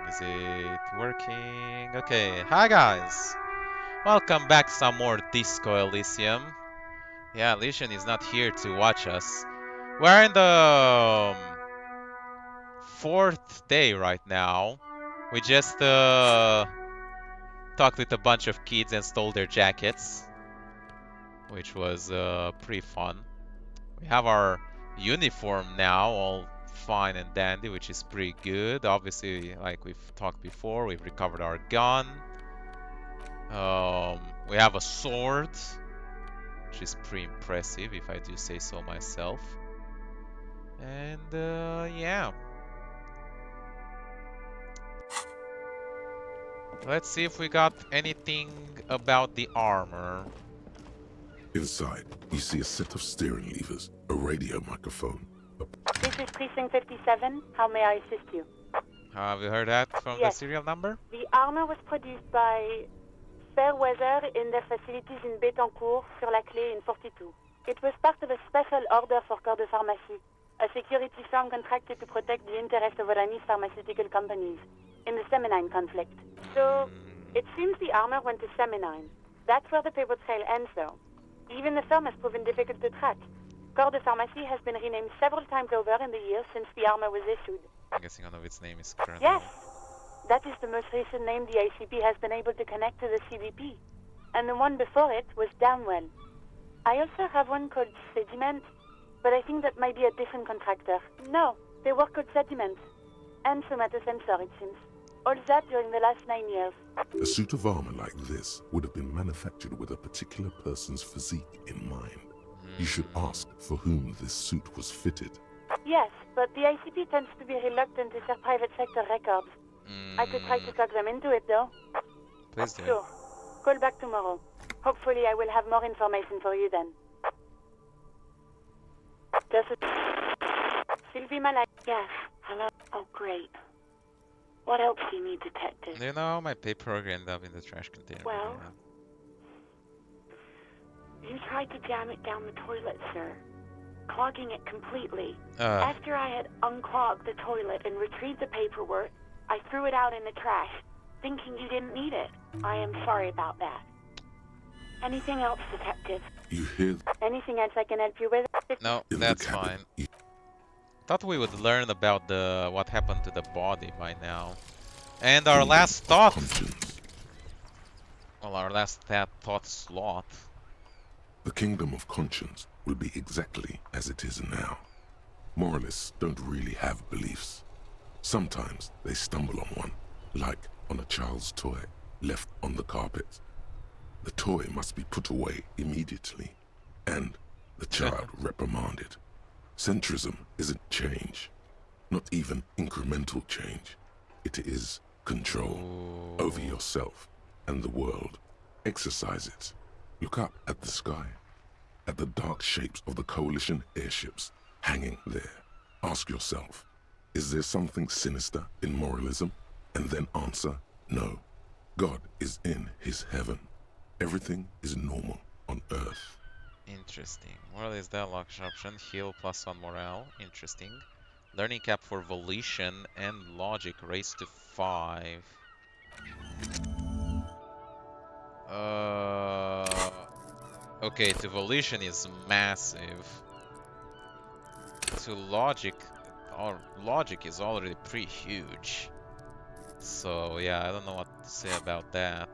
Is it working? Okay, hi guys! Welcome back to some more Disco Elysium. Yeah, Elysium is not here to watch us. We're in the fourth day right now. We just talked with a bunch of kids and stole their jackets, which was pretty fun. We have our uniform now, all fine and dandy, which is pretty good. Obviously, like we've talked before, we've recovered our gun. We have a sword, which is pretty impressive, if I do say so myself. And yeah. Let's see if we got anything about the armor. Inside, you see a set of steering levers, a radio microphone. This is Precinct 57. How may I assist you? Have you heard that from the serial number? The armor was produced by Fairweather in their facilities in Bétancourt, sur la Clé in 42. It was part of a special order for Corps de Pharmacie, a security firm contracted to protect the interests of Oranese pharmaceutical companies in the Semenine conflict. So, it seems the armor went to Semenine. That's where the paper trail ends, though. Even the firm has proven difficult to track. Corps de Pharmacie has been renamed several times over in the years since the armor was issued. I'm guessing one of its name is Colonel. Yes, that is the most recent name the ICP has been able to connect to the CDP. And the one before it was Damwell. I also have one called Sediment, but I think that might be a different contractor. No, they work called Sediment. And Somatosensor, it seems. All that during the last 9 years. A suit of armor like this would have been manufactured with a particular person's physique in mind. You should ask for whom this suit was fitted. Yes, but the ICP tends to be reluctant to share private sector records. I could try to talk them into it, though. Please do. Sure. Call back tomorrow. Hopefully I will have more information for you then. Just Sylvie Malak. Yes. Hello. Oh, great. What else do you need, Detective? You know, my paperwork ended up in the trash container. Well, you tried to jam it down the toilet, sir, clogging it completely. After I had unclogged the toilet and retrieved the paperwork, I threw it out in the trash, thinking you didn't need it. I am sorry about that. Anything else, Detective? You hear? Anything else I can help you with? No, that's fine. Thought we would learn about what happened to the body by now. And our last thought. Well, our last thought slot. The kingdom of conscience will be exactly as it is now. Moralists don't really have beliefs. Sometimes they stumble on one, like on a child's toy left on the carpet. The toy must be put away immediately, and the child reprimanded. Centrism isn't change, not even incremental change. It is control over yourself and the world. Exercise it. Look up at the sky, at the dark shapes of the coalition airships hanging there. Ask yourself, is there something sinister in moralism? And then answer, no. God is in his heaven. Everything is normal on earth. Interesting. Moral is the lock option. Heal +1 morale. Interesting. Learning cap for volition and logic raised to 5. Okay, to volition is massive. To logic, our logic is already pretty huge. So yeah, I don't know what to say about that.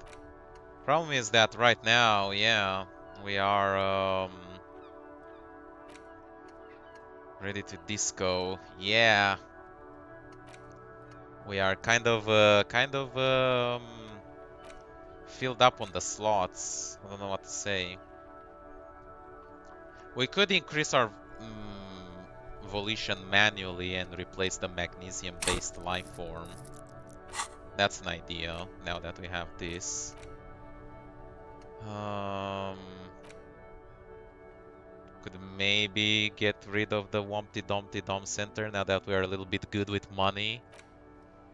Problem is that right now, yeah, we are ready to disco. Yeah, we are kind of filled up on the slots. I don't know what to say. We could increase our volition manually and replace the magnesium-based life form. That's an idea. Now that we have this. Could maybe get rid of the Wumpty Dumpty Dum Center now that we are a little bit good with money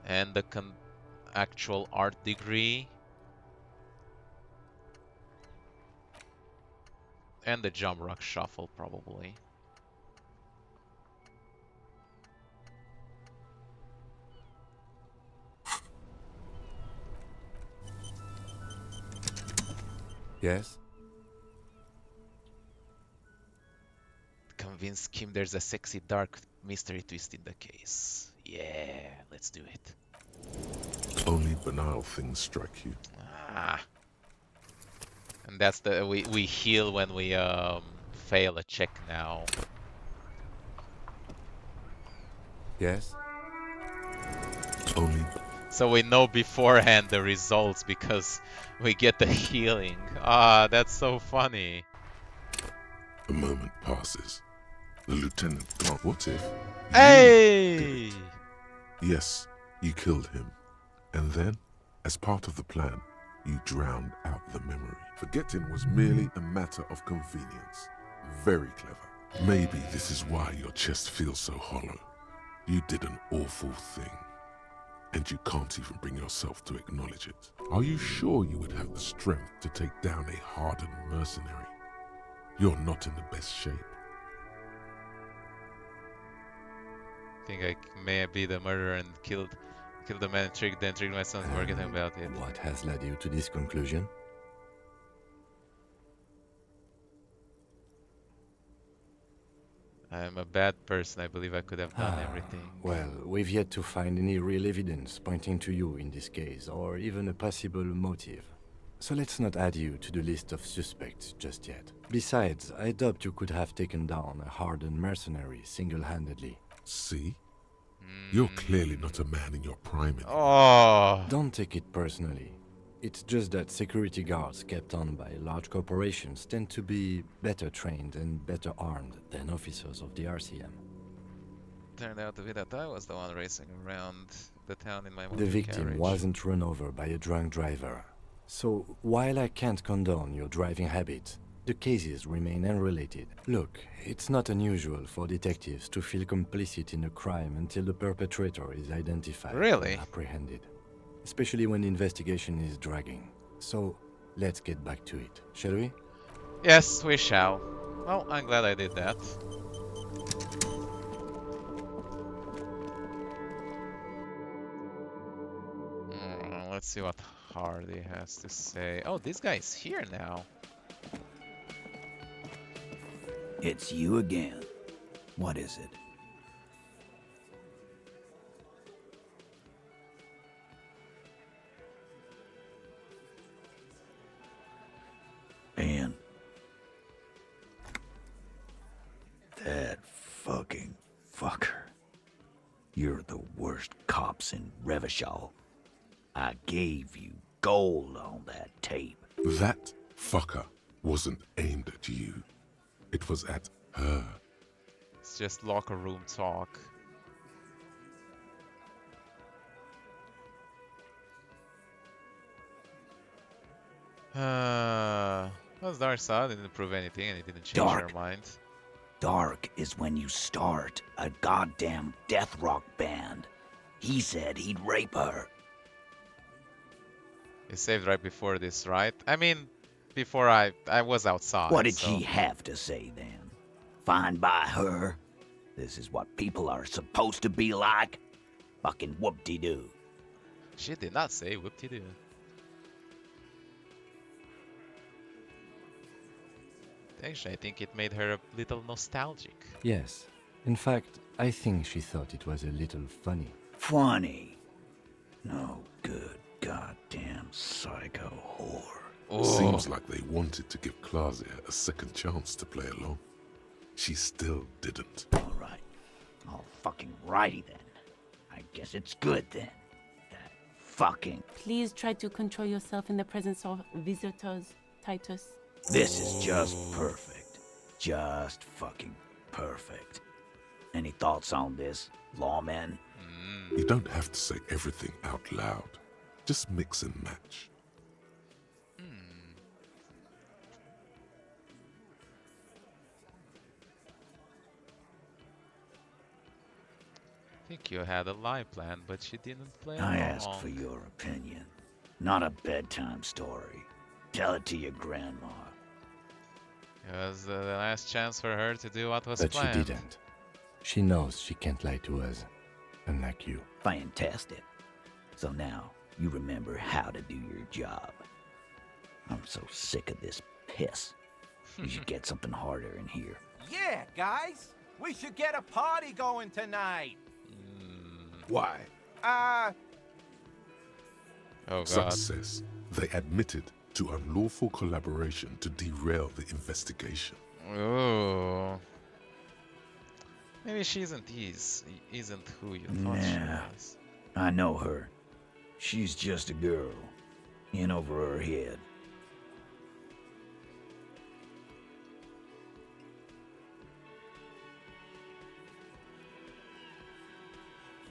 and the actual art degree. And the Jump Rock Shuffle, probably. Yes? Convince Kim there's a sexy dark mystery twist in the case. Yeah, let's do it. Only banal things strike you. Ah. And that's the we heal when we fail a check now. Yes? Only So we know beforehand the results because we get the healing. Ah, that's so funny. a moment passes. The lieutenant can't. What if? Hey! Yes, you killed him. And then, as part of the plan, you drowned out the memory. Forgetting was merely a matter of convenience. Very clever. Maybe this is why your chest feels so hollow. You did an awful thing. And you can't even bring yourself to acknowledge it. Are you sure you would have the strength to take down a hardened mercenary? You're not in the best shape. I think I may be the murderer and killed the man and then tricked my son to forget about it. What has led you to this conclusion? I'm a bad person. I believe I could have done everything. Well, we've yet to find any real evidence pointing to you in this case, or even a possible motive. So let's not add you to the list of suspects just yet. Besides, I doubt you could have taken down a hardened mercenary single-handedly. See? You're clearly not a man in your prime anymore. Oh, Don't take it personally. It's just that security guards kept on by large corporations tend to be better trained and better armed than officers of the RCM. turned out to be that I was the one racing around the town in my The motor victim carriage. wasn't run over by a drunk driver. So, while I can't condone your driving habits, the cases remain unrelated. Look, it's not unusual for detectives to feel complicit in a crime until the perpetrator is identified Really? and apprehended. Especially when the investigation is dragging. So, let's get back to it, shall we? Yes, we shall. Well, I'm glad I did that. Let's see what Hardie has to say. Oh, this guy's here now. It's you again. What is it? And that fucking fucker. You're the worst cops in Revachol. I gave you gold on that tape. That fucker wasn't aimed at you. It was at her. It's just locker room talk. Well, Dark Side didn't prove anything and it didn't change her Dark. mind. Dark is when you start a goddamn death rock band. He said he'd rape her. He saved right before this, right? I mean, before I was outside. What did so. she have to say then? Fine by her? This is what people are supposed to be like? Fucking whoop-de-doo. She did not say whoop-de-doo. Actually, I think it made her a little nostalgic. Yes. In fact, I think she thought it was a little funny. Funny. No good goddamn psycho whore. Oh. Seems like they wanted to give Klaasje a second chance to play along. She still didn't. Alright. All fucking righty then. I guess it's good then. That fucking... Please try to control yourself in the presence of visitors, Titus. This is just perfect. Just fucking perfect. Any thoughts on this, lawmen? You don't have to say everything out loud. Just mix and match. I think you had a lie plan, but she didn't play I along. asked for your opinion. Not a bedtime story. Tell it to your grandma. It was the last chance for her to do what was But planned. she didn't. She knows she can't lie to us, unlike you. Fantastic. So now, you remember how to do your job. I'm so sick of this piss. You should get something harder in here. Yeah, guys. We should get a party going tonight. Why? Oh god. Success. They admitted to unlawful collaboration to derail the investigation. Oh. Maybe she isn't who you thought she Nah. was. I know her. She's just a girl. In over her head.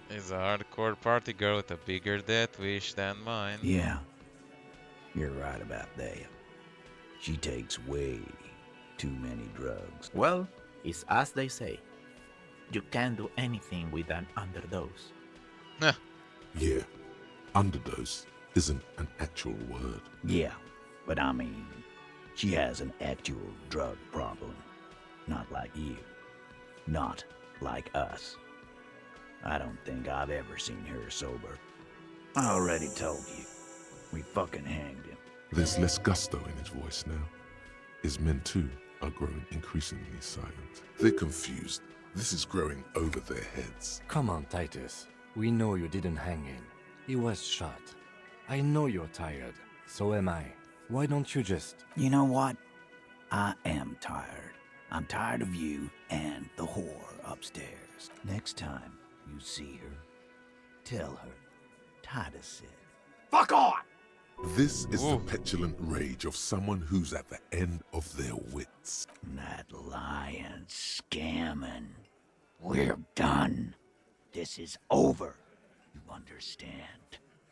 Is a hardcore party girl with a bigger death wish than mine. Yeah. You're right about that. She takes way too many drugs. Well, it's as they say. You can't do anything with an underdose. Yeah, underdose isn't an actual word. Yeah, but I mean, she has an actual drug problem. Not like you. Not like us. I don't think I've ever seen her sober. I already told you. We fucking hanged him. There's less gusto in his voice now. His men too are growing increasingly silent. They're confused. This is growing over their heads. Come on, Titus. We know you didn't hang him. He was shot. I know you're tired. So am I. Why don't you just... You know what? I am tired. I'm tired of you and the whore upstairs. Next time you see her, tell her Titus said, "Fuck on!" This is the petulant rage of someone who's at the end of their wits. That lying, scamming. We're done. This is over. You understand?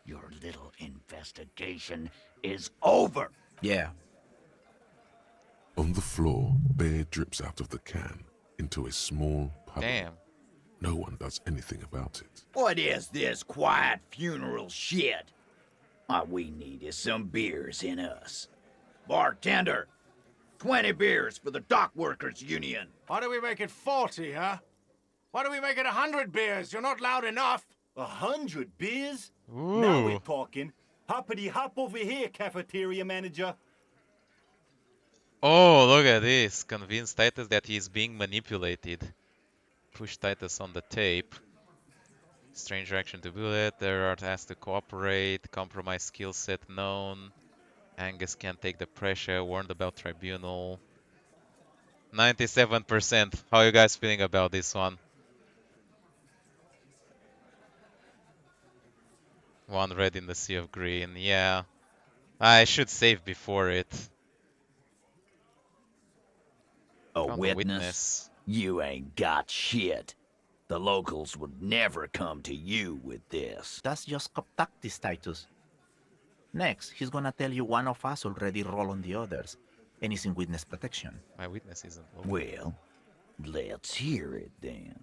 Your little investigation is over. Yeah. On the floor, beer drips out of the can into a small puddle. Damn. No one does anything about it. What is this quiet funeral shit? All we need is some beers in us. Bartender, 20 beers for the Dock Workers Union. Why do we make it 40, huh? Why do we make it 100 beers? You're not loud enough. 100 beers? Ooh. Now we're talking. Hoppity hop over here, cafeteria manager. Oh, look at this. Convince Titus that he's being manipulated. Push Titus on the tape. Strange reaction to bullet. There are tasks to cooperate. Compromise skill set known. Angus can't take the pressure. Warned about tribunal. 97%. How are you guys feeling about this one? One red in the sea of green. Yeah. I should save before it. A Found a witness? You ain't got shit. The locals would never come to you with this. That's just cop tactics, Titus. Next, he's gonna tell you one of us already roll on the others, and he's in witness protection. My witness isn't local. Well, let's hear it then.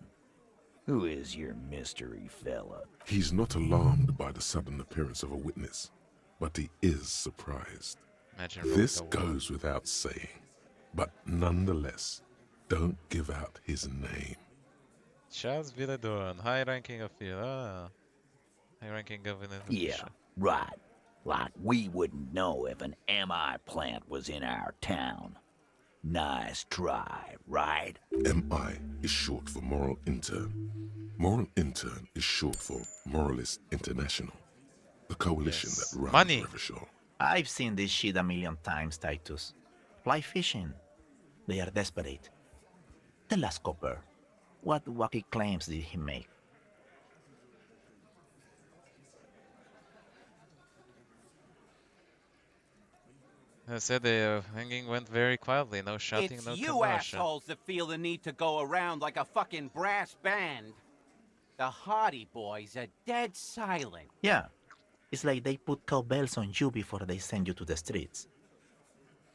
Who is your mystery fella? He's not alarmed by the sudden appearance of a witness, but he is surprised. Imagine This Rogue the goes without saying, but nonetheless, don't give out his name. Charles Villadorn, high-ranking official. High-ranking governor. Yeah, right. Like we wouldn't know if an MI plant was in our town. Nice try, right? MI is short for Moral Intern. Moral Intern is short for Moralist International, the coalition Yes. that runs Money. Revachol. I've seen this shit a million times, Titus. Fly fishing. They are desperate. The last copper. What wacky claims did he make? I said the hanging went very quietly. No shouting, It's no you commotion. assholes that feel the need to go around like a fucking brass band. The Hardie boys are dead silent. Yeah. It's like they put cowbells on you before they send you to the streets.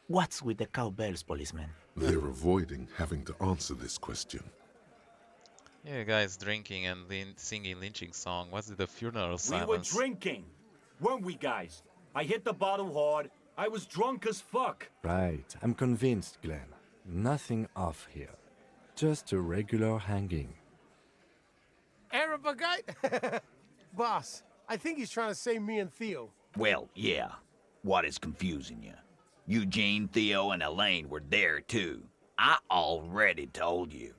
What's with the cowbells, policeman? They're avoiding having to answer this question. Yeah, guys drinking and singing lynching song. What's the funeral We silence? were drinking, weren't we, guys? I hit the bottle hard. I was drunk as fuck. Right, I'm convinced, Glenn. Nothing off here. Just a regular hanging. Arab guy? Boss, I think he's trying to say me and Theo. Well, yeah. What is confusing you? Eugene, Theo, and Elaine were there too. I already told you.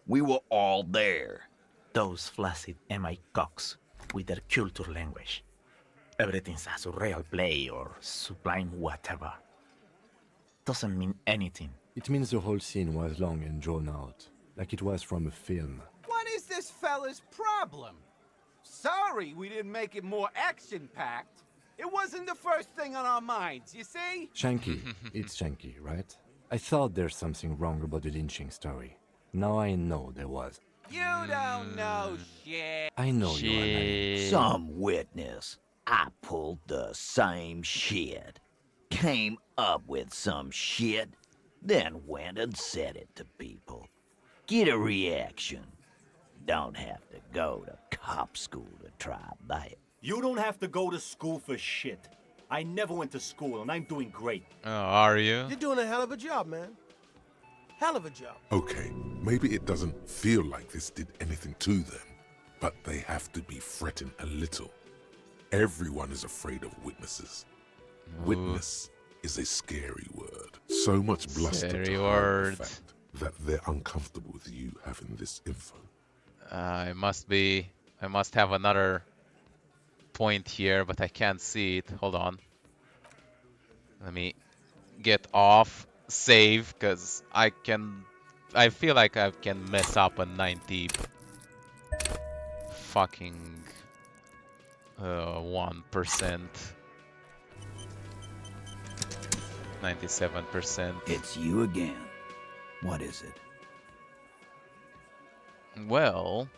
We were all there. Those flaccid MI cocks with their culture language. Everything's a surreal play or sublime whatever. Doesn't mean anything. It means the whole scene was long and drawn out, like it was from a film. What is this fella's problem? Sorry we didn't make it more action-packed. It wasn't the first thing on our minds, you see? Shanky, it's Shanky, right? I thought there's something wrong about the lynching story. Now I know there was. You don't know shit. I know you're a liar. Some witness. I pulled the same shit. Came up with some shit, then went and said it to people. Get a reaction. Don't have to go to cop school to try that. You don't have to go to school for shit. I never went to school, and I'm doing great. Oh, are you? You're doing a hell of a job, man. Hell of a job. Okay, maybe it doesn't feel like this did anything to them, but they have to be fretting a little. Everyone is afraid of witnesses. Witness is a scary word. So much bluster Scary to hide word. the fact that they're uncomfortable with you having this info. I must have another point here, but I can't see it. Hold on. Let me get off, save, because I feel like I can mess up a 90 fucking 1%. 97%. It's you again. What is it? Well,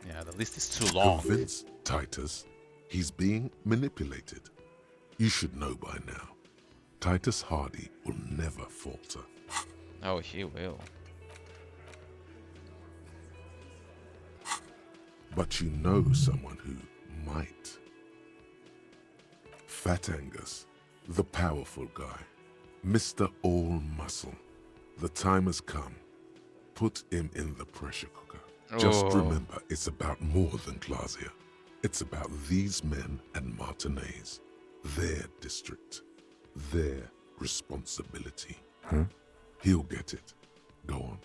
yeah, the list is too long. Convince Titus he's being manipulated. You should know by now. Titus Hardie will never falter. Oh, he will. But you know someone who might. Fat Angus, the powerful guy. Mr. All Muscle. The time has come. Put him in the pressure cooker. Just remember, it's about more than Klaasje. It's about these men and Martinez. Their district. Their responsibility. Huh? He'll get it. Go on.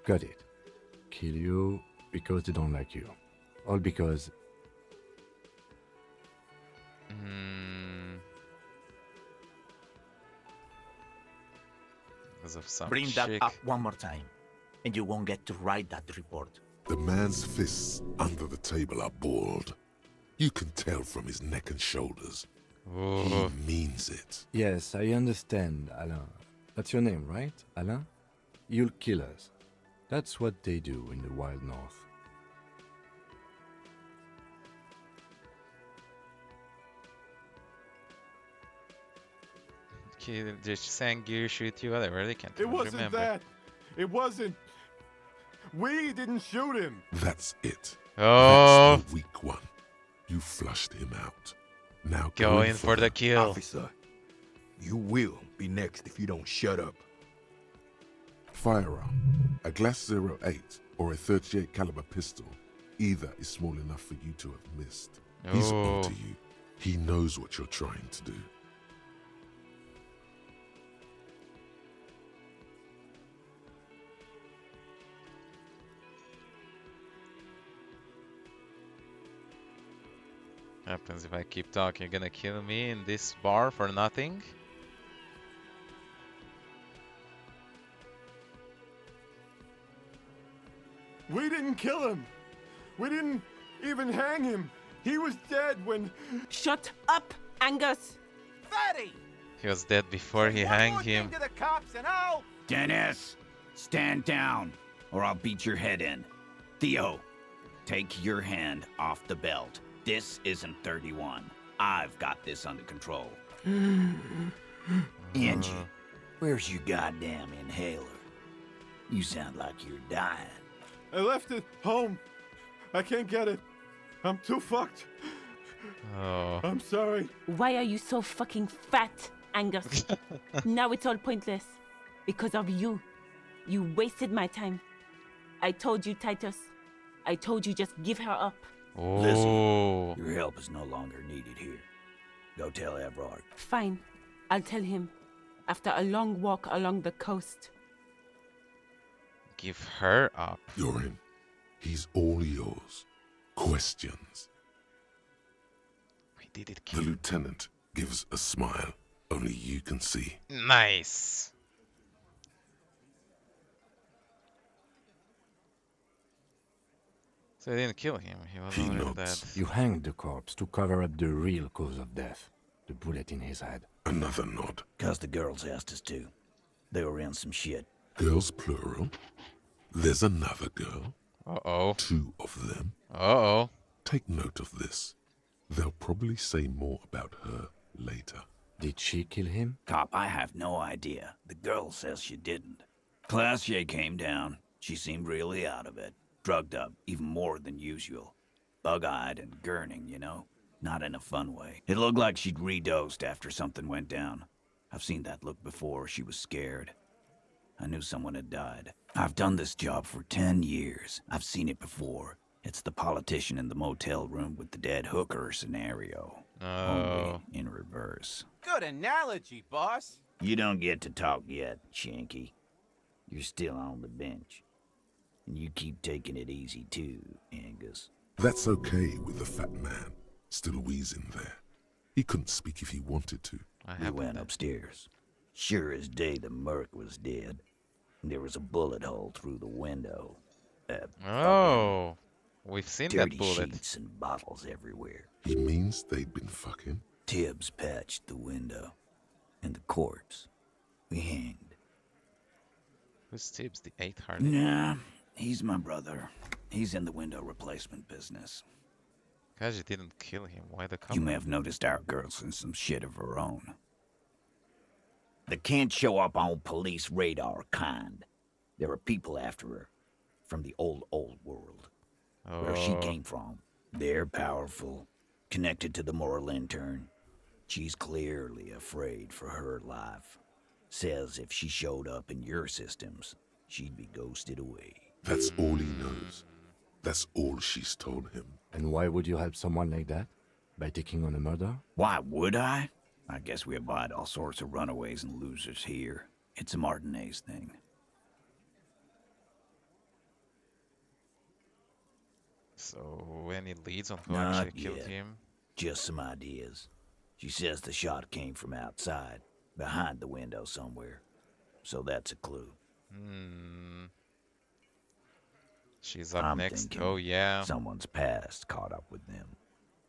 Got it. Kill you because they don't like you. All because... Because of some Bring chick. that up one more time, and you won't get to write that report. The man's fists under the table are balled. You can tell from his neck and shoulders. He means it. Yes, I understand, Alain. That's your name, right, Alain? You'll kill us. That's what they do in the Wild North. Okay, just saying you shoot you, whatever, they can't It wasn't remember. that. It wasn't. We didn't shoot him. That's it. Oh, That's the weak one. You flushed him out. Now go in for the the kill. Officer, you will be next if you don't shut up. firearm. A Glass 08 or a 38 caliber pistol. Either is small enough for you to have missed. He's onto you. He knows what you're trying to do. Happens if I keep talking, you're gonna kill me in this bar for nothing? We didn't kill him. We didn't even hang him. He was dead when... Shut up, Angus! Fatty! He was dead before he One hanged more him. thing to the cops and I'll... Dennis, stand down, or I'll beat your head in. Theo, take your hand off the belt. This isn't 31. I've got this under control. Angie, where's your goddamn inhaler? You sound like you're dying. I left it home. I can't get it. I'm too fucked. Oh. I'm sorry. Why are you so fucking fat, Angus? Now it's all pointless. Because of you. You wasted my time. I told you, Titus. I told you just give her up. Oh. Your help is no longer needed here. Go tell Evrard. Fine. I'll tell him. After a long walk along the coast. Give her up. You're in. He's all yours. Questions? We did it, The kid. lieutenant gives a smile only you can see. Nice. So they didn't kill him. He was He already nods. dead. You hanged the corpse to cover up the real cause of death. The bullet in his head. Another nod. 'Cause the girls asked us to. They were in some shit. Girls plural. There's another girl. Uh-oh. 2 of them. Uh-oh. Take note of this. They'll probably say more about her later. Did she kill him? Cop, I have no idea. The girl says she didn't. Klaasje came down. She seemed really out of it. Drugged up, even more than usual. Bug-eyed and gurning, you know? Not in a fun way. It looked like she'd redosed after something went down. I've seen that look before. She was scared. I knew someone had died. I've done this job for 10 years. I've seen it before. It's the politician in the motel room with the dead hooker scenario. Oh. Only in reverse. Good analogy, boss. You don't get to talk yet, Shanky. You're still on the bench. And you keep taking it easy too, Angus. That's okay with the fat man, still wheezing there. He couldn't speak if he wanted to. We went upstairs. Sure as day the merc was dead. There was a bullet hole through the window. Oh. We've seen Dirty that bullet. sheets and bottles everywhere. He means they'd been fucking? Tibbs patched the window. And the corpse. We hanged. Who's Tibbs, the 8th Hardie? Nah, he's my brother. He's in the window replacement business. Klaasje didn't kill him. Why the You may have noticed our girl's in some shit of her own. They can't show up on police radar kind. There are people after her. From the old world. Where she Oh. came from. They're powerful. Connected to the moral intern. She's clearly afraid for her life. Says if she showed up in your systems, she'd be ghosted away. That's all he knows. That's all she's told him. And why would you help someone like that? By taking on a murder? Why would I? I guess we abide all sorts of runaways and losers here. It's a Martinez thing. So, any leads on who Not actually killed yet. him? Just some ideas. She says the shot came from outside, behind the window somewhere. So that's a clue. She's up I'm next. thinking Oh, yeah. Someone's past caught up with them.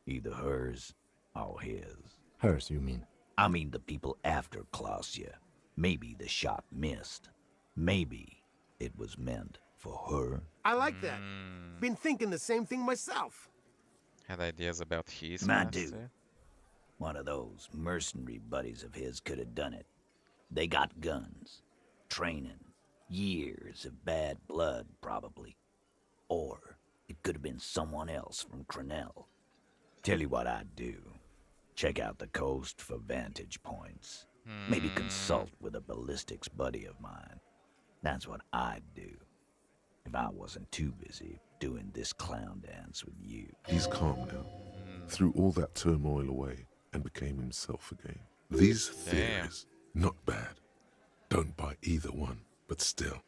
Either hers or his. Hers, you mean? I mean the people after Klaasje. Maybe the shot missed. Maybe it was meant for her. I like that. Been thinking the same thing myself. Had ideas about his I past, do. eh? One of those mercenary buddies of his could have done it. They got guns, training, years of bad blood, probably. Or it could have been someone else from Crenell. Tell you what I'd do. Check out the coast for vantage points. Maybe consult with a ballistics buddy of mine. That's what I'd do. If I wasn't too busy doing this clown dance with you. He's calm now. Threw all that turmoil away and became himself again. These theories, not bad. Don't buy either one, but still.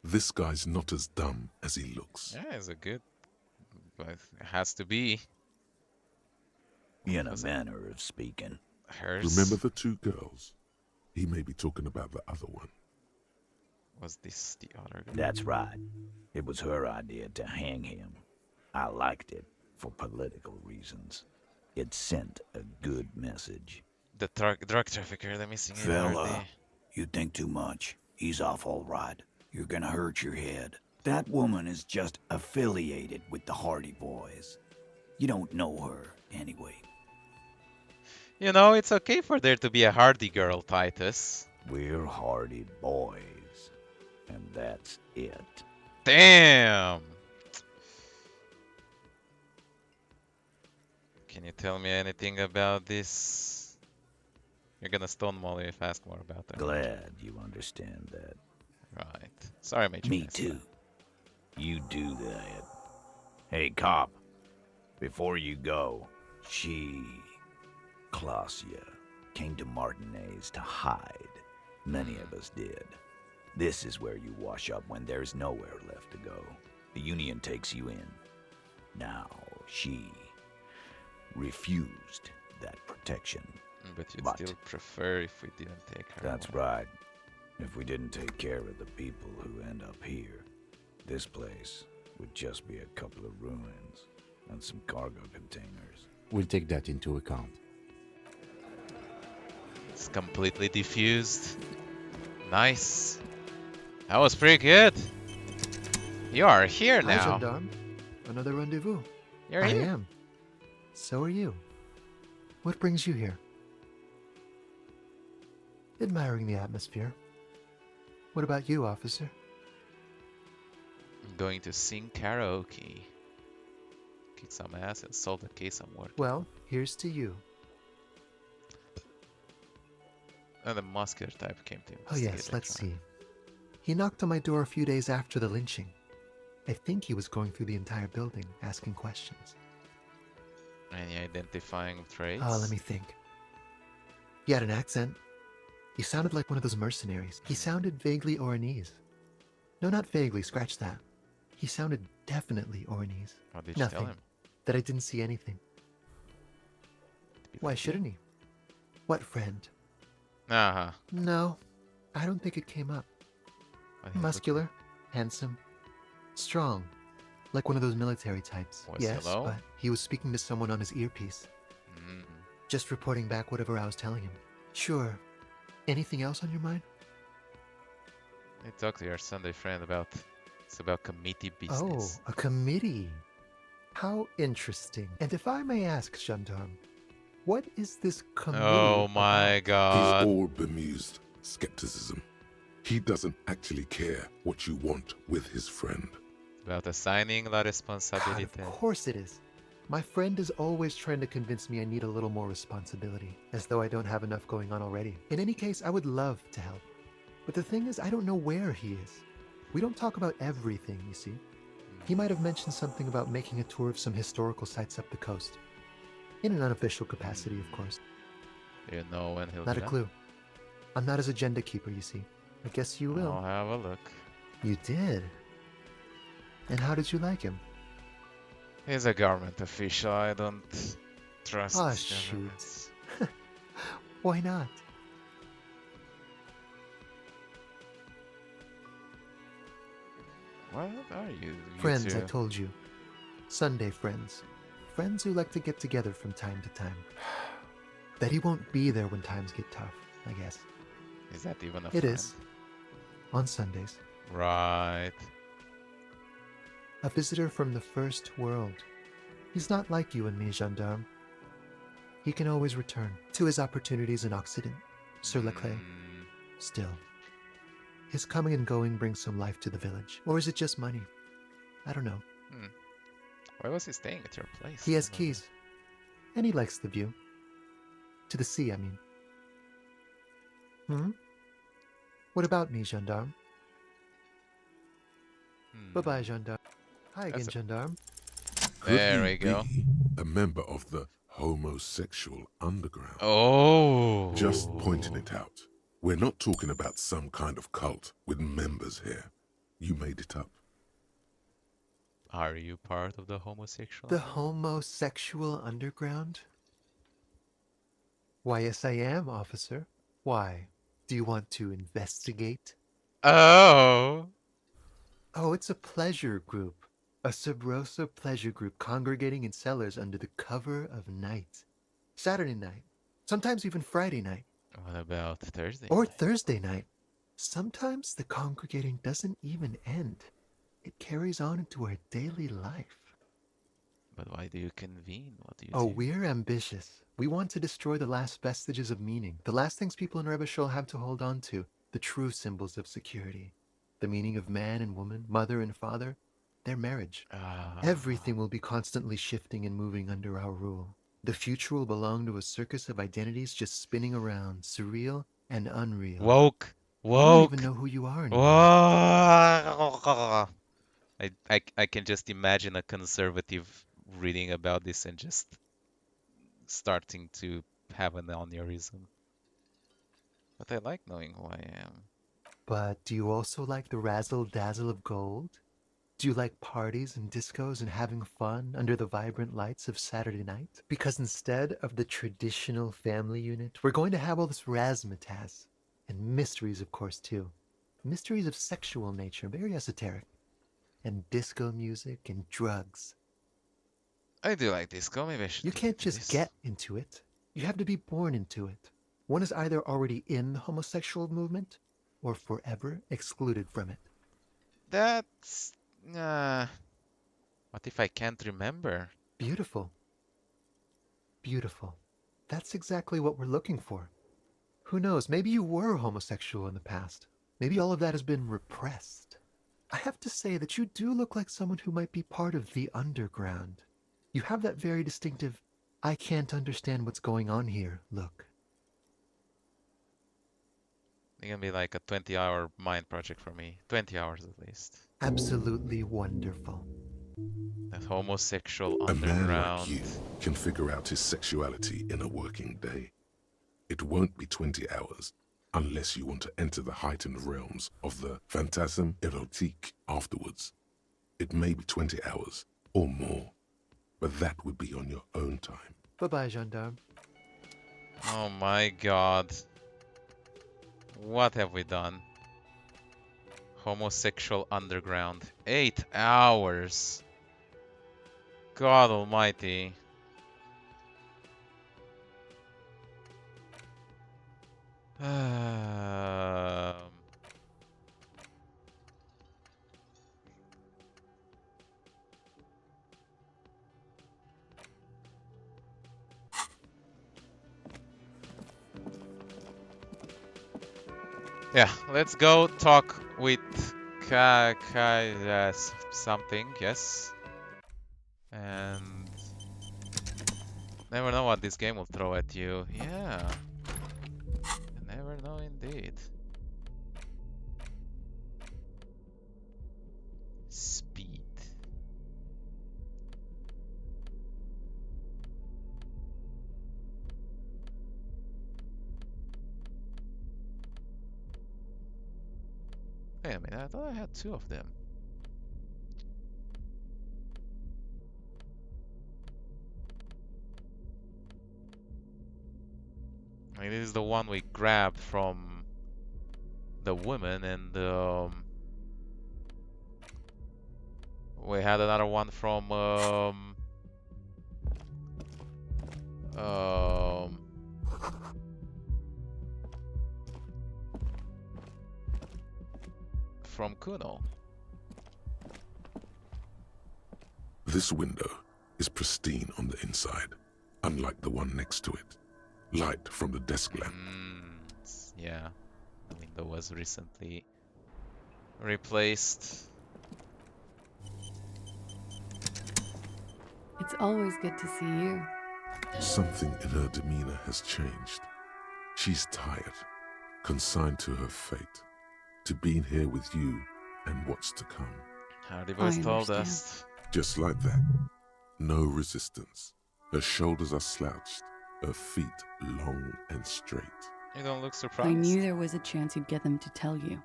This guy's not as dumb as he looks. Yeah, it's a good... But it has to be. In a manner of speaking. Hers. Remember the 2 girls? He may be talking about the other one. Was this the other guy? That's right. It was her idea to hang him. I liked it for political reasons. It sent a good message. The drug trafficker, the missing Fella, Hardie. you think too much. He's off all right. You're gonna hurt your head. That woman is just affiliated with the Hardie boys. You don't know her anyway. You know, it's okay for there to be a Hardie girl, Titus. We're Hardie boys. And that's it. Damn! Can you tell me anything about this? You're gonna stonewall me if I ask more about that. Glad you understand that. Right. Sorry, Major. Me too. You do that. Hey, cop. Before you go, Klaasje, came to Martinez to hide. Many of us did. This is where you wash up when there's nowhere left to go. The Union takes you in. Now, she refused that protection. But you'd still prefer if we didn't take her. That's right. If we didn't take care of the people who end up here, this place would just be a couple of ruins and some cargo containers. We'll take that into account. It's completely diffused. Nice. That was pretty good. You are here Hi, now. Gendarme. Another rendezvous. You're I here. am. So are you. What brings you here? Admiring the atmosphere. What about you, officer? I'm going to sing karaoke. Kick some ass and solve the case I'm working. Well, here's to you. And the muscular type came to Oh yes, let's see. He knocked on my door a few days after the lynching. I think he was going through the entire building, asking questions. Any identifying traits? Oh, let me think. He had an accent. He sounded like one of those mercenaries. He sounded vaguely Oranese. No, not vaguely, scratch that. He sounded definitely Oranese. What did you Nothing. tell him? That I didn't see anything. Why shouldn't he? What friend? Uh-huh. No, I don't think it came up. Muscular, handsome, strong, like one of those military types. Was yes, hello? but he was speaking to someone on his earpiece. Just reporting back whatever I was telling him. Sure. Anything else on your mind? I talked to your Sunday friend about it's about committee business. Oh, a committee. How interesting. And if I may ask, Gendarme, what is this committee? Oh my god. He's all bemused skepticism. He doesn't actually care what you want with his friend. About assigning la God, responsabilité. of course it is. My friend is always trying to convince me I need a little more responsibility, as though I don't have enough going on already. In any case, I would love to help. But the thing is, I don't know where he is. We don't talk about everything, you see. He might have mentioned something about making a tour of some historical sites up the coast. In an unofficial capacity, of course. Do you know when he'll Not do a that? clue. I'm not his agenda keeper, you see. I guess you will. I'll have a look. You did? And how did you like him? He's a government official. I don't trust Ah, governments. shoot. Why not? What are you? Friends, I two? told you. Sunday friends. Friends who like to get together from time to time. Bet he won't be there when times get tough, I guess. Is that even a It friend? is. On Sundays. Right. A visitor from the first world. He's not like you and me, Gendarme. He can always return to his opportunities in Occident, Sur la Clé. Still, his coming and going brings some life to the village. Or is it just money? I don't know. Why was he staying at your place? He has keys. And he likes the view. To the sea, I mean. What about me, Gendarme? Bye-bye, Gendarme. Hi again, Gendarme. Could There he we go. be a member of the homosexual underground? Oh. Just pointing it out. We're not talking about some kind of cult with members here. You made it up. Are you part of the homosexual? The homosexual underground? Why, yes, I am, officer. Why? Do you want to investigate? Oh. Oh, it's a pleasure group. A Sub Rosa pleasure group congregating in cellars under the cover of night. Saturday night. Sometimes even Friday night. What about Thursday? Or Thursday night. Sometimes the congregating doesn't even end. It carries on into our daily life. But why do you convene? What do you Oh, do? we're ambitious. We want to destroy the last vestiges of meaning, the last things people in Rebishol have to hold on to, the true symbols of security. The meaning of man and woman, mother and father, their marriage. Everything will be constantly shifting and moving under our rule. The future will belong to a circus of identities just spinning around, surreal and unreal. Woke. You don't Woke. even know who you are anymore. Whoa. I can just imagine a conservative reading about this and just starting to have an aneurysm. But I like knowing who I am. But do you also like the razzle-dazzle of gold? Do you like parties and discos and having fun under the vibrant lights of Saturday night? Because instead of the traditional family unit, we're going to have all this razzmatazz. And mysteries, of course, too. Mysteries of sexual nature, very esoteric. And disco music and drugs. I do like disco. Maybe I should You look can't into just this. get into it. You have to be born into it. One is either already in the homosexual movement or forever excluded from it. That's... what if I can't remember? Beautiful. Beautiful. That's exactly what we're looking for. Who knows, maybe you were homosexual in the past. Maybe all of that has been repressed. I have to say that you do look like someone who might be part of the underground. You have that very distinctive, I can't understand what's going on here look. It's gonna be like a 20-hour mind project for me. 20 hours at least. Absolutely wonderful. That homosexual A man underground. like you can figure out his sexuality in a working day. It won't be 20 hours unless you want to enter the heightened realms of the phantasme érotique afterwards. It may be 20 hours or more, but that would be on your own time. Bye-bye, gendarme. Oh my god. What have we done? Homosexual underground. 8 hours. God almighty. Yeah, let's go talk with something, yes. And never know what this game will throw at you. Yeah. You never know indeed. Speed. Wait a minute, I thought I had 2 of them. I mean, this is the one we grabbed from the woman, and we had another one from Kuno. This window is pristine on the inside, unlike the one next to it. Light from the desk lamp. Yeah, the window was recently replaced. It's always good to see you. Something in her demeanor has changed. She's tired, consigned to her fate, to being here with you and what's to come. Hardie boys told us. Just like that. No resistance. Her shoulders are slouched, her feet long and straight. You don't look surprised. I knew there was a chance you'd get them to tell you.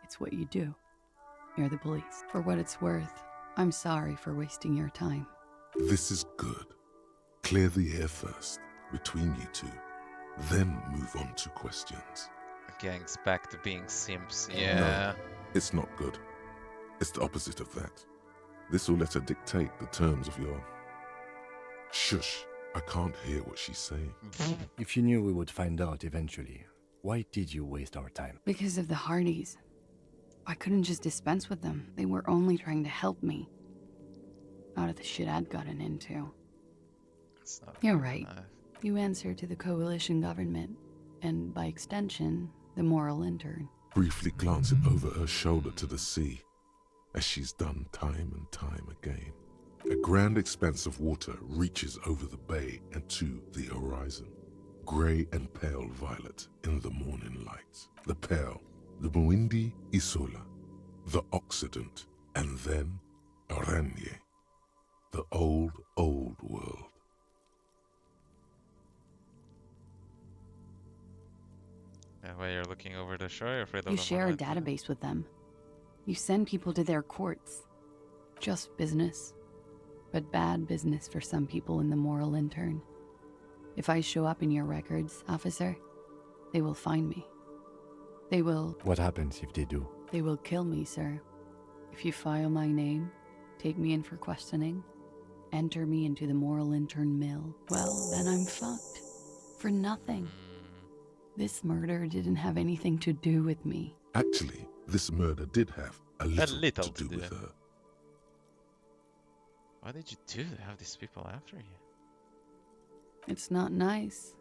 It's what you do. You're the police. For what it's worth, I'm sorry for wasting your time. This is good. Clear the air first, between you two. Then move on to questions. The gang's back to being simps, yeah. No, it's not good. It's the opposite of that. This will let her dictate the terms of your... Shush, I can't hear what she's saying. If you knew we would find out eventually, why did you waste our time? Because of the Hardies. I couldn't just dispense with them. They were only trying to help me. Out of the shit I'd gotten into. You're right. You answer to the coalition government, and by extension, the moral intern. Briefly glancing over her shoulder to the sea, as she's done time and time again. A grand expanse of water reaches over the bay and to the horizon. Grey and pale violet in the morning light. The pale, the Muindi Isola, the Occident, and then Oranje. The old, old world. That way you're looking over the shore, you're afraid of You the share a monolith. database with them. You send people to their courts. Just business. But bad business for some people in the moral intern. If I show up in your records, officer, they will find me. They will... What happens if they do? They will kill me, sir. If you file my name, take me in for questioning, enter me into the moral intern mill, well, then I'm fucked. For nothing. This murder didn't have anything to do with me. Actually, this murder did have a little to do with her. Why did you do that? Have these people after you? It's not nice,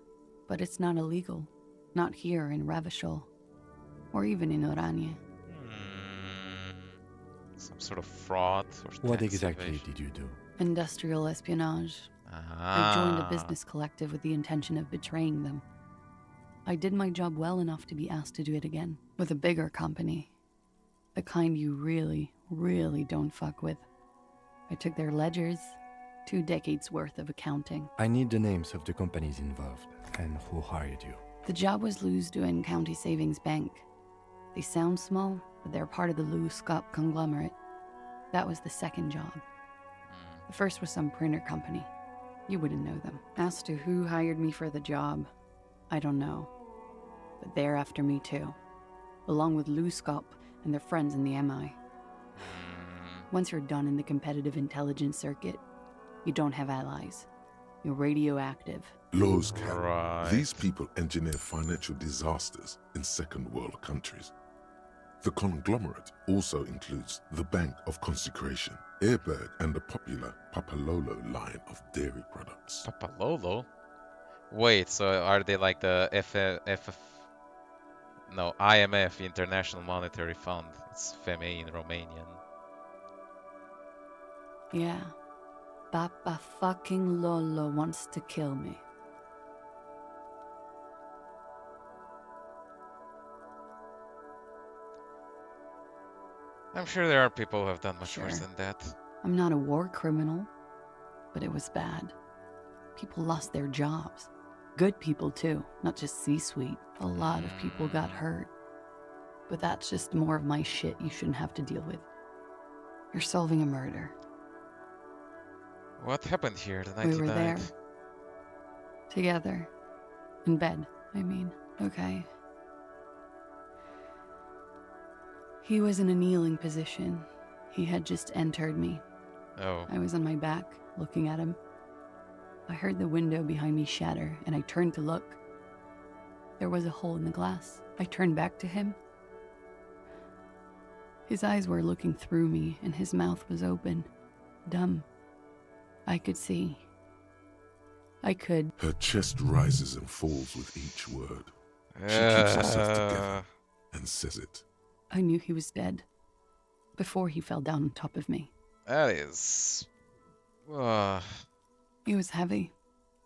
but it's not illegal. Not here in Revachol, or even in Oranje. Some sort of fraud or What tax exactly evasion. did you do? Industrial espionage. I joined a business collective with the intention of betraying them. I did my job well enough to be asked to do it again, with a bigger company. The kind you really, really don't fuck with. I took their ledgers, 2 decades worth of accounting. I need the names of the companies involved and who hired you. The job was Loosdoen County Savings Bank. They sound small, but they're part of the Looscop conglomerate. That was the second job. The first was some printer company. You wouldn't know them. As to who hired me for the job, I don't know. But they're after me too, along with Looscop and their friends in the MI. Once you're done in the competitive intelligence circuit, you don't have allies. You're radioactive. Laws can. These people engineer financial disasters in second world countries. The conglomerate also includes the Bank of Consecration, Airberg, and the popular Papalolo line of dairy products. Papalolo? Wait, so are they like the IMF, International Monetary Fund? It's FMI in Romanian. Yeah. Papa fucking Lolo wants to kill me. I'm sure there are people who have done much worse than that. I'm not a war criminal, but it was bad. People lost their jobs. Good people too, not just C-suite. A lot of people got hurt. But that's just more of my shit you shouldn't have to deal with. You're solving a murder. What happened here the night We you were died? there. Together. In bed, I mean. Okay. He was in a kneeling position. He had just entered me. Oh. I was on my back, looking at him. I heard the window behind me shatter, and I turned to look. There was a hole in the glass. I turned back to him. His eyes were looking through me, and his mouth was open. Dumb. I could see. I could. Her chest rises and falls with each word. She keeps herself together and says it. I knew he was dead. Before he fell down on top of me. That is... He was heavy.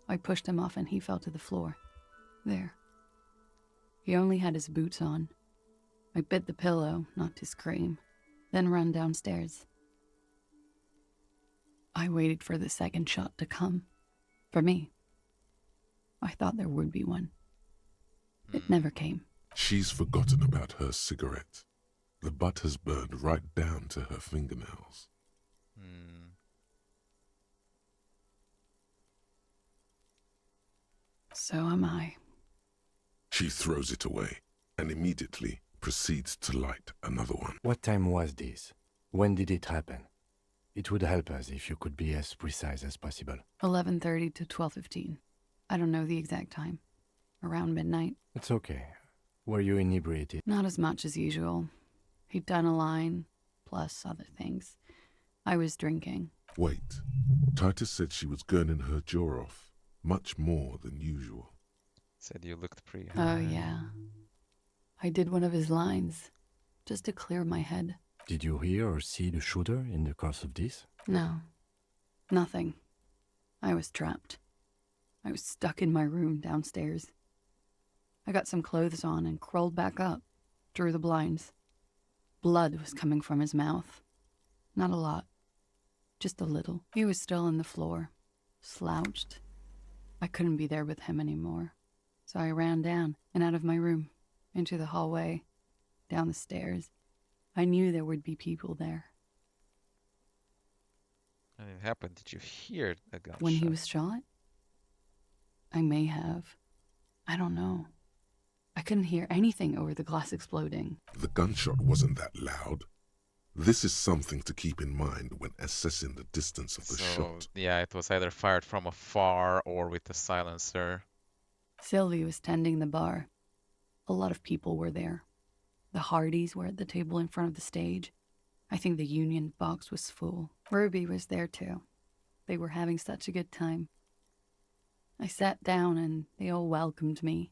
I pushed him off and he fell to the floor. There. He only had his boots on. I bit the pillow, not to scream, then ran downstairs. I waited for the second shot to come. For me. I thought there would be one. It never came. She's forgotten about her cigarette. The butt has burned right down to her fingernails. So am I. She throws it away and immediately proceeds to light another one. What time was this? When did it happen? It would help us if you could be as precise as possible. 11:30 to 12:15. I don't know the exact time. Around midnight. It's okay. Were you inebriated? Not as much as usual. He'd done a line, plus other things. I was drinking. Wait. Titus said she was gurning her jaw off, much more than usual. Said you looked pretty Oh, high. yeah. I did one of his lines, just to clear my head. Did you hear or see the shooter in the course of this? No. Nothing. I was trapped. I was stuck in my room downstairs. I got some clothes on and crawled back up, drew the blinds. Blood was coming from his mouth. Not a lot. Just a little. He was still on the floor, slouched. I couldn't be there with him anymore. So I ran down and out of my room, into the hallway, down the stairs. I knew there would be people there. When it happened, did you hear a gunshot? When he was shot? I may have. I don't know. I couldn't hear anything over the glass exploding. The gunshot wasn't that loud. This is something to keep in mind when assessing the distance of the shot. Yeah, it was either fired from afar or with a silencer. Sylvie was tending the bar. A lot of people were there. The Hardies were at the table in front of the stage. I think the union box was full. Ruby was there too. They were having such a good time. I sat down and they all welcomed me.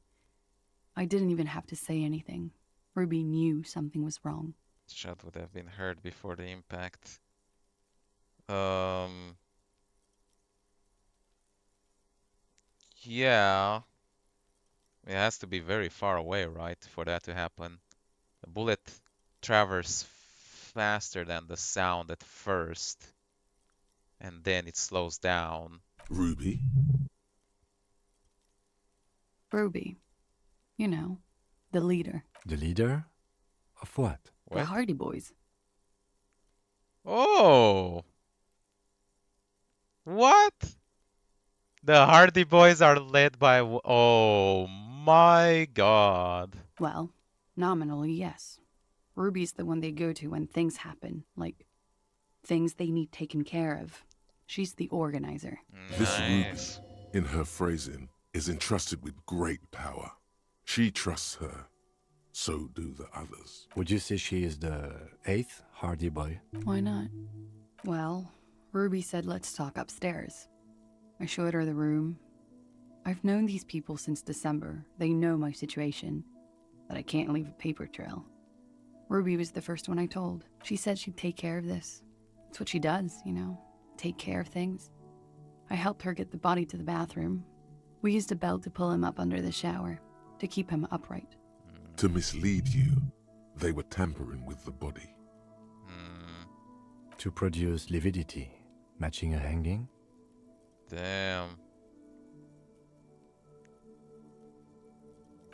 I didn't even have to say anything. Ruby knew something was wrong. The shot would have been heard before the impact. Yeah. It has to be very far away, right, for that to happen. The bullet travels faster than the sound at first, and then it slows down. Ruby? Ruby. You know, the leader. The leader? Of what? The Hardie boys. Oh! What? The Hardie boys are led by... Oh my god. Well, nominally, yes. Ruby's the one they go to when things happen, like things they need taken care of. She's the organizer. This Ruby, in her phrasing, is entrusted with great power. She trusts her. So do the others. Would you say she is the 8th Hardie boy? Why not? Well, Ruby said let's talk upstairs. I showed her the room. I've known these people since December. They know my situation, that I can't leave a paper trail. Ruby was the first one I told. She said she'd take care of this. It's what she does, you know, take care of things. I helped her get the body to the bathroom. We used a belt to pull him up under the shower, to keep him upright. To mislead you, they were tampering with the body. To produce lividity, matching a hanging? Damn.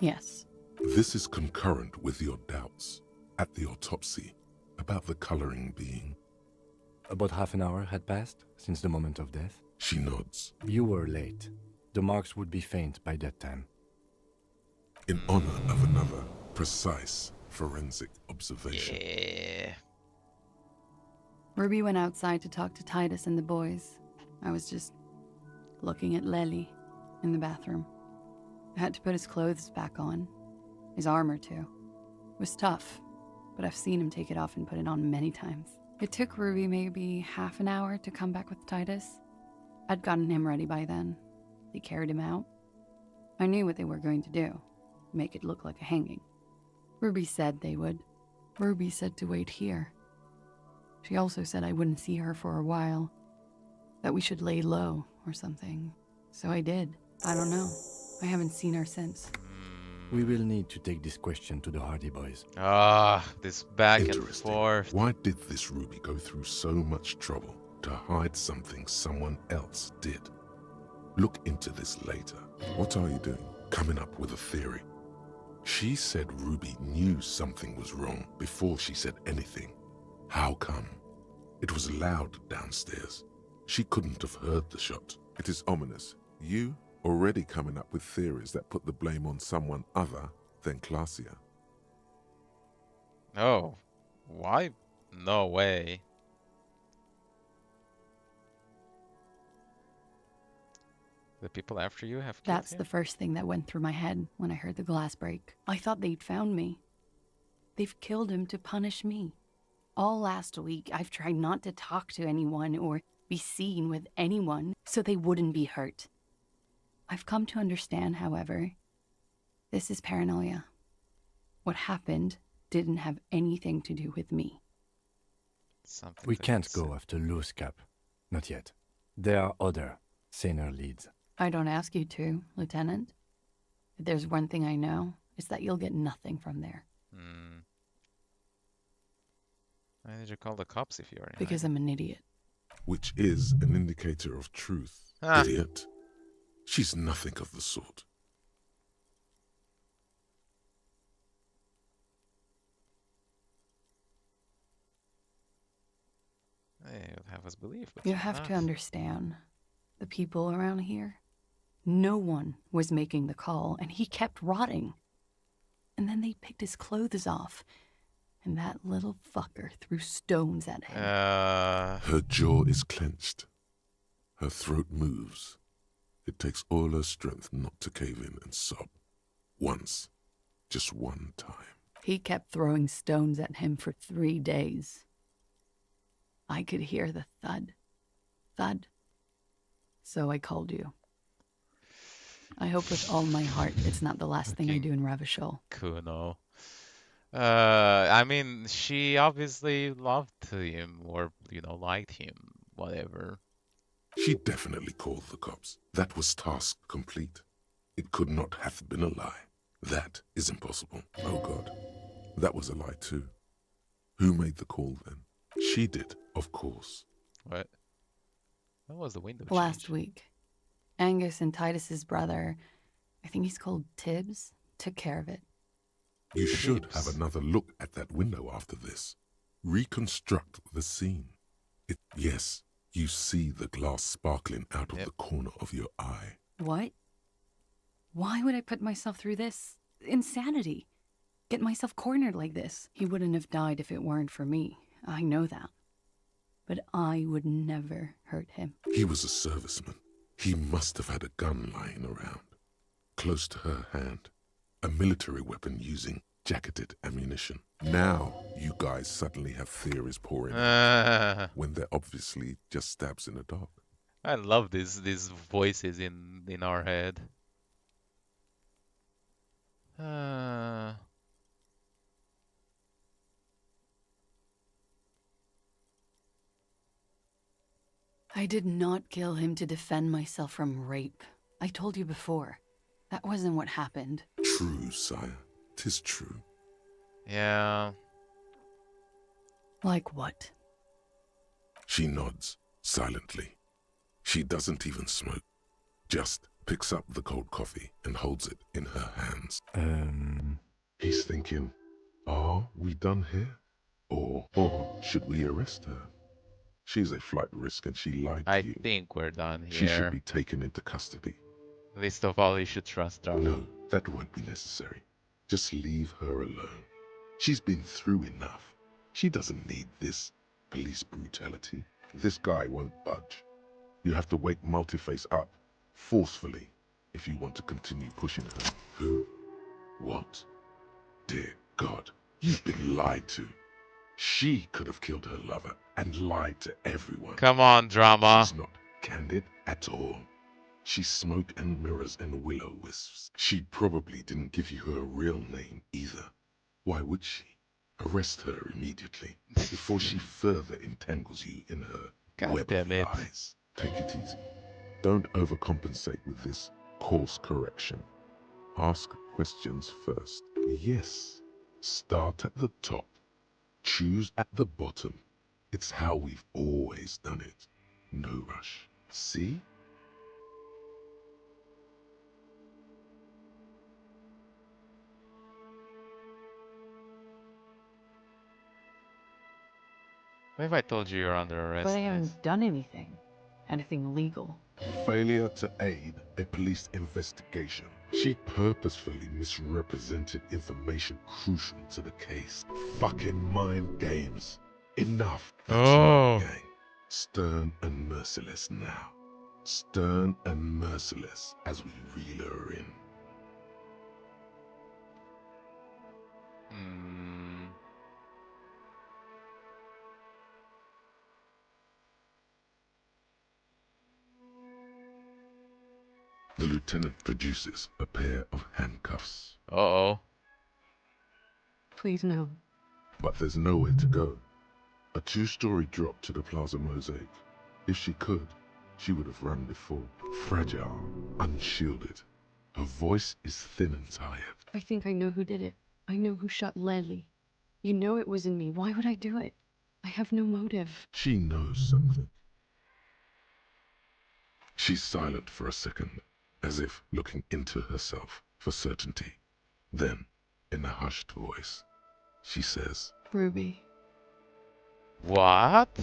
Yes. This is concurrent with your doubts at the autopsy about the coloring being. About half an hour had passed since the moment of death. She nods. You were late. The marks would be faint by that time. In honor of another precise forensic observation. Yeah. Ruby went outside to talk to Titus and the boys. I was just looking at Lely in the bathroom. I had to put his clothes back on. His armor, too. It was tough, but I've seen him take it off and put it on many times. It took Ruby maybe half an hour to come back with Titus. I'd gotten him ready by then. They carried him out. I knew what they were going to do. Make it look like a hanging. Ruby said they would. Ruby said to wait here. She also said I wouldn't see her for a while. That we should lay low or something. So I did. I don't know. I haven't seen her since. We will need to take this question to the Hardie boys. This back and forth. Why did this Ruby go through so much trouble to hide something someone else did? Look into this later. What are you doing? Coming up with a theory. She said Ruby knew something was wrong before she said anything. How come? It was loud downstairs. She couldn't have heard the shot. It is ominous. You already coming up with theories that put the blame on someone other than Klaasje. Oh, why? No way. The people after you have killed That's him? the first thing that went through my head when I heard the glass break. I thought they'd found me. They've killed him to punish me. All last week, I've tried not to talk to anyone or be seen with anyone so they wouldn't be hurt. I've come to understand, however, this is paranoia. What happened didn't have anything to do with me. We can't go after loose cap. Not yet. There are other, saner leads. I don't ask you to, Lieutenant. If there's one thing I know, it's that you'll get nothing from there. Why did you call the cops if you're in Because I'm an idiot. which is an indicator of truth. Idiot. She's nothing of the sort. Hey, you'll have us believe. But You have to understand, the people around here, no one was making the call, and he kept rotting. And then they picked his clothes off, and that little fucker threw stones at him. Her jaw is clenched. Her throat moves. It takes all her strength not to cave in and sob. Once. Just one time. He kept throwing stones at him for 3 days. I could hear the thud. Thud. So I called you. I hope with all my heart it's not the last thing I do in Ravishol. Kuno. I mean, she obviously loved him or, liked him, whatever. She definitely called the cops. That was task complete. It could not have been a lie. That is impossible. Oh God. That was a lie too. Who made the call then? She did, of course. What? When was the window Last week. Angus and Titus's brother, I think he's called Tibbs, took care of it. You should have another look at that window after this. Reconstruct the scene. Yes, you see the glass sparkling out of the corner of your eye. What? Why would I put myself through this? Insanity. Get myself cornered like this. He wouldn't have died if it weren't for me. I know that. But I would never hurt him. He was a serviceman. He must have had a gun lying around, close to her hand. A military weapon using jacketed ammunition. Now, you guys suddenly have theories pouring out when they're obviously just stabs in the dark. I love these voices in our head. I did not kill him to defend myself from rape. I told you before. That wasn't what happened. True, sire. 'Tis true. Yeah. Like what? She nods, silently. She doesn't even smoke. Just picks up the cold coffee and holds it in her hands. He's thinking, are we done here? Or should we arrest her? She's a flight risk and she lied to you. I think we're done here. She should be taken into custody. Least of all, you should trust her. No, that won't be necessary. Just leave her alone. She's been through enough. She doesn't need this police brutality. This guy won't budge. You have to wake Multiface up, forcefully, if you want to continue pushing her. Who? What? Dear God, you've been lied to. She could have killed her lover and lied to everyone. Come on, drama. She's not candid at all. She's smoke and mirrors and willow wisps. She probably didn't give you her real name either. Why would she? Arrest her immediately before she further entangles you in her web of lies. Take it easy. Don't overcompensate with this course correction. Ask questions first. Yes. Start at the top. Choose at the bottom. It's how we've always done it. No rush. See? What if I told you you're under arrest? But I haven't done anything. Anything legal. Failure to aid a police investigation. She purposefully misrepresented information crucial to the case. Fucking mind games. Enough. That's not a gang. Stern and merciless now. Stern and merciless as we reel her in. The lieutenant produces a pair of handcuffs. Uh-oh. Please no. But there's nowhere to go. A 2-story drop to the Plaza Mosaic. If she could, she would have run before. Fragile, unshielded. Her voice is thin and tired. I think I know who did it. I know who shot Leslie. You know it wasn't me. Why would I do it? I have no motive. She knows something. She's silent for a second, as if looking into herself for certainty. Then, in a hushed voice, she says, Ruby. What? She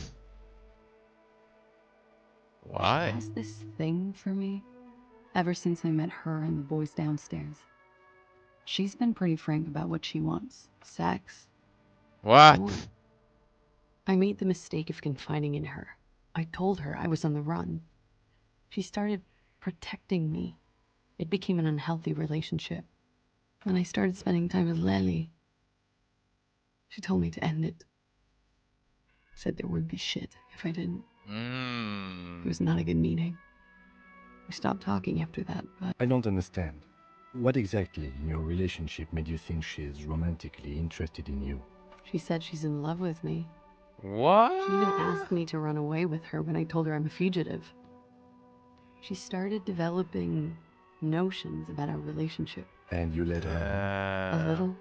Why? has this thing for me ever since I met her and the boys downstairs. She's been pretty frank about what she wants. Sex. What? More. I made the mistake of confiding in her. I told her I was on the run. She started protecting me. It became an unhealthy relationship. When I started spending time with Lely, she told me to end it. Said there would be shit if I didn't. It was not a good meeting. We stopped talking after that, but... I don't understand. What exactly in your relationship made you think she is romantically interested in you? She said she's in love with me. What? She even asked me to run away with her when I told her I'm a fugitive. She started developing notions about our relationship. And you let her? A little.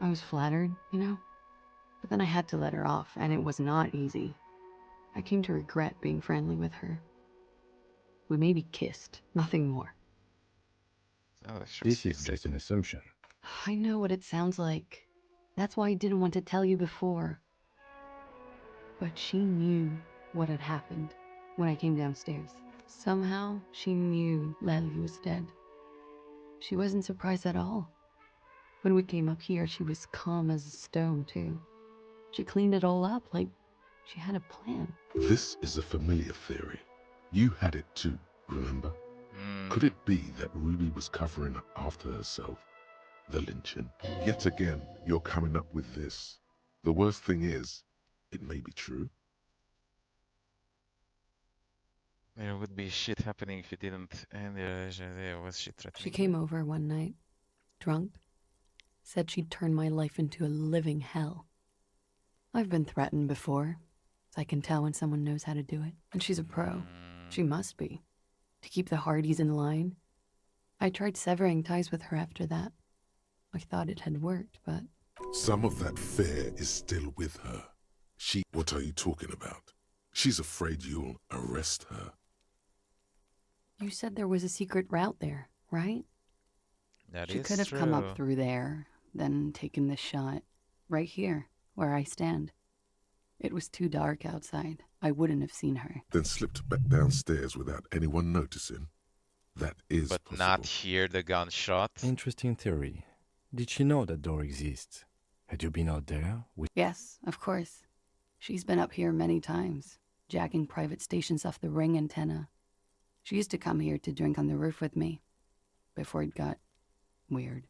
I was flattered, you know? But then I had to let her off, and it was not easy. I came to regret being friendly with her. We maybe kissed, nothing more. This is just an assumption. I know what it sounds like. That's why I didn't want to tell you before. But she knew what had happened when I came downstairs. Somehow, she knew Lely was dead. She wasn't surprised at all. When we came up here, she was calm as a stone, too. She cleaned it all up like she had a plan. This is a familiar theory. You had it too, remember? Could it be that Ruby was covering up after herself? The lynching? Yet again, you're coming up with this. The worst thing is, it may be true. There would be shit happening if you didn't end the relationship. Was she threatening? She came over one night, drunk, said she'd turn my life into a living hell. I've been threatened before, so I can tell when someone knows how to do it. And she's a pro. She must be. To keep the Hardies in line. I tried severing ties with her after that. I thought it had worked, but... Some of that fear is still with her. What are you talking about? She's afraid you'll arrest her. You said there was a secret route there, right? That she is could have true. come up through there, then taken this shot. Right here, where I stand. It was too dark outside. I wouldn't have seen her. Then slipped back downstairs without anyone noticing. That is But possible. not hear the gunshot. Interesting theory. Did she know that door exists? Had you been out there? Yes, of course. She's been up here many times, jacking private stations off the ring antenna. She used to come here to drink on the roof with me, before it got weird.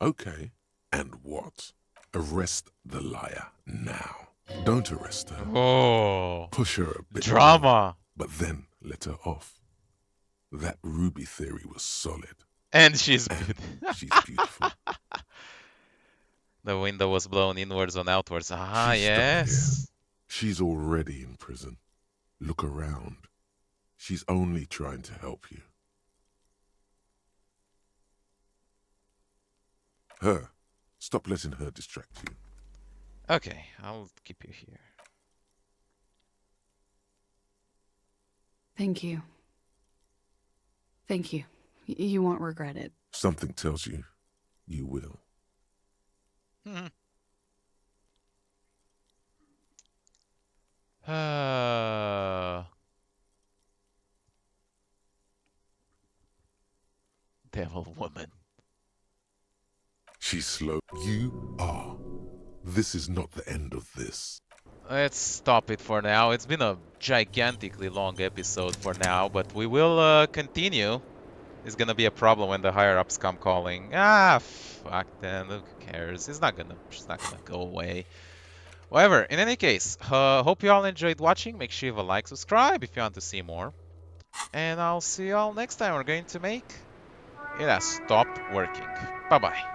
Okay, and what? Arrest the liar now. Don't arrest her. Oh. Push her a bit. Drama. More, but then let her off. That Ruby theory was solid. And she's good. She's beautiful. The window was blown inwards and outwards. Ah, She's stuck yes. here. She's already in prison. Look around. She's only trying to help you. Her. Stop letting her distract you. Okay, I'll keep you here. Thank you. Thank you. You won't regret it. Something tells you, you will. Devil woman. She's slow. You are. This is not the end of this. Let's stop it for now. It's been a gigantically long episode for now, but we will continue. It's gonna be a problem when the higher-ups come calling. Ah, fuck them. Who cares? She's not gonna go away. However, in any case, hope you all enjoyed watching. Make sure you have a like, subscribe if you want to see more. And I'll see you all next time. We're going to make it has stopped working. Bye-bye.